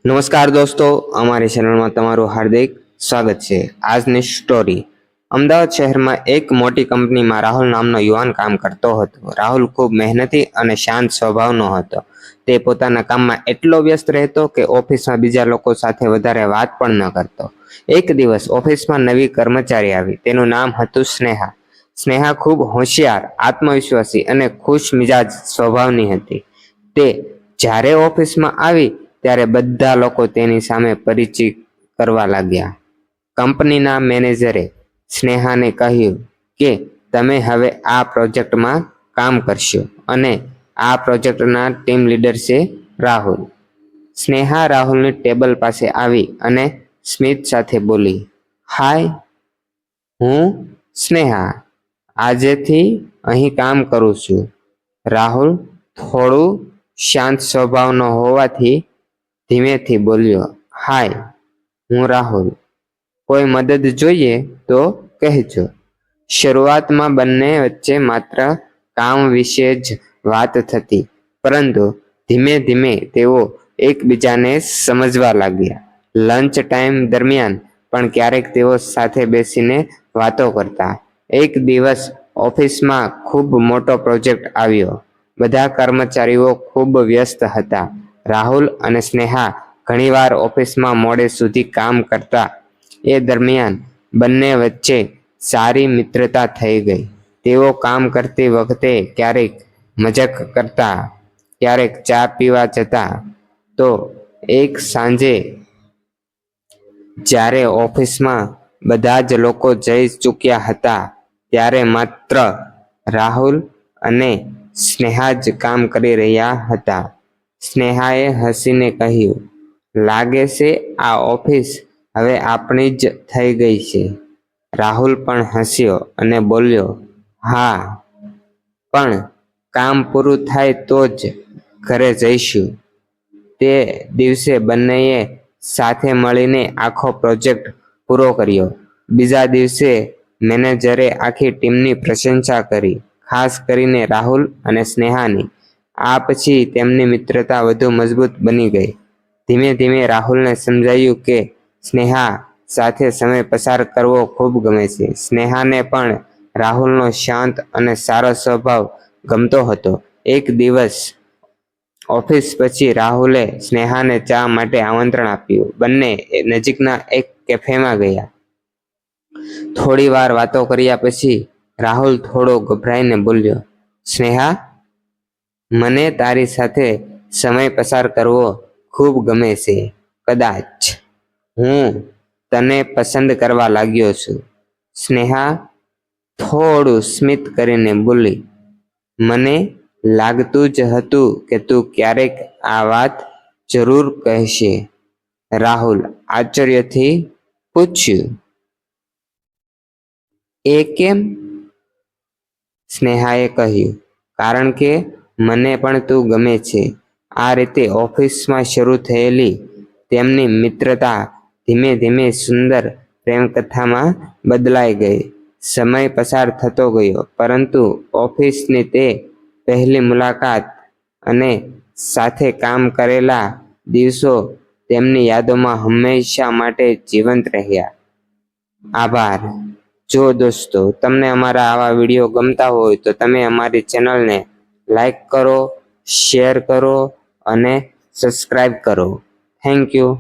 નમસ્કાર દોસ્તો, અમારી ચેનલમાં તમારું હાર્દિક સ્વાગત છે। આજની સ્ટોરી। અમદાવાદ શહેરમાં એક મોટી કંપનીમાં રાહુલ નામનો યુવાન કામ કરતો હતો। રાહુલ ખૂબ મહેનતી અને શાંત સ્વભાવનો હતો। તે પોતાના કામમાં એટલો વ્યસ્ત રહેતો કે ઓફિસમાં બીજા લોકો સાથે વધારે વાત પણ ન કરતો। એક દિવસ ઓફિસમાં નવી કર્મચારી આવી। તેનું નામ હતું સ્નેહા। સ્નેહા ખૂબ હોશિયાર, આત્મવિશ્વાસી અને ખુશ મિજાજ સ્વભાવની હતી। તે જ્યારે ઓફિસમાં આવી ત્યારે બધા લોકો તેની સામે પરિચિત કરવા લાગ્યા। કંપનીના મેનેજરે સ્નેહાને કહ્યું કે તમે હવે આ પ્રોજેક્ટમાં કામ કરશો અને આ પ્રોજેક્ટના ટીમ લીડર છે રાહુલ। સ્નેહા રાહુલની ટેબલ પાસે આવી અને સ્મિત સાથે બોલી, હાય, હું સ્નેહા આજેથી અહીં કામ કરું છું। રાહુલ થોડું શાંત સ્વભાવનો હોવાથી ધીમેથી બોલ્યો, હાય, હું રાહુલ, કોઈ મદદ જોઈએ તો કહેજો। શરૂઆતમાં બંને વચ્ચે માત્ર કામ વિશે જ વાત થતી, પરંતુ ધીમે ધીમે તેઓ એકબીજાને સમજવા લાગ્યા। લંચ ટાઈમ દરમિયાન પણ ક્યારેક તેઓ સાથે બેસીને વાતો કરતા। એક દિવસ ઓફિસમાં ખૂબ મોટો પ્રોજેક્ટ આવ્યો। બધા કર્મચારીઓ ખૂબ વ્યસ્ત હતા। રાહુલ અને સ્નેહા ઘણીવાર ઓફિસમાં મોડે સુધી કામ કરતા। એ દરમિયાન બંને વચ્ચે સારી મિત્રતા થઈ ગઈ। તેઓ કામ કરતી વખતે ક્યારેક મજાક કરતા, ક્યારેક ચા પીવા જતા। તો એક સાંજે જ્યારે ઓફિસમાં બધા જ લોકો જઈ ચૂક્યા હતા, ત્યારે માત્ર રાહુલ અને સ્નેહા જ કામ કરી રહ્યા હતા। સ્નેહાએ હસીને કહ્યું, લાગે છે આ ઓફિસ હવે આપણી જ થઈ ગઈ છે। રાહુલ પણ હસ્યો અને બોલ્યો, હા, પણ કામ પૂરું થાય તો જ ઘરે જઈશું। તે દિવસે બંનેએ સાથે મળીને આખો પ્રોજેક્ટ પૂરો કર્યો। બીજા દિવસે મેનેજરે આખી ટીમની પ્રશંસા કરી, ખાસ કરીને રાહુલ અને સ્નેહાની। આ પછી તેમની મિત્રતા વધુ મજબૂત બની ગઈ। ધીમે ધીમે રાહુલને સમજાયું કે સ્નેહા સાથે સમય પસાર કરવો ખૂબ ગમે છે। સ્નેહાને પણ રાહુલનો શાંત અને સારો સ્વભાવ ગમતો હતો। એક દિવસ ઓફિસ પછી રાહુલે સ્નેહાને ચા માટે આમંત્રણ આપ્યું। બંને નજીકના એક કેફેમાં ગયા। થોડી વાર વાતો કર્યા પછી રાહુલ થોડો ગભરાઈને બોલ્યો, સ્નેહા, મને તારી સાથે સમય પસાર કરવો ખૂબ ગમે છે। કદાચ હું તને પસંદ કરવા લાગ્યો છું। સ્નેહા થોડું સ્મિત કરીને બોલી, મને લાગતું જ હતું કે તું ક્યારેક આ વાત જરૂર કહેશે। રાહુલ આશ્ચર્યથી પૂછ્યું, એ કેમ? સ્નેહાએ કહ્યું, કારણ કે મને પણ તું ગમે છે। આ રીતે ઓફિસમાં શરૂ થયેલી તેમની મિત્રતા ધીમે ધીમે સુંદર પ્રેમકથામાં બદલાઈ ગઈ। સમય પસાર થતો ગયો, પરંતુ ઓફિસની તે પહેલી મુલાકાત અને સાથે કામ કરેલા દિવસો તેમની યાદોમાં હંમેશા માટે જીવંત રહ્યા। આભાર। જો દોસ્તો તમને અમારા આવા વિડીયો ગમતા હોય તો તમે અમારી ચેનલને લાઈક કરો, શેર કરો અને સબસ્ક્રાઈબ કરો। Thank you.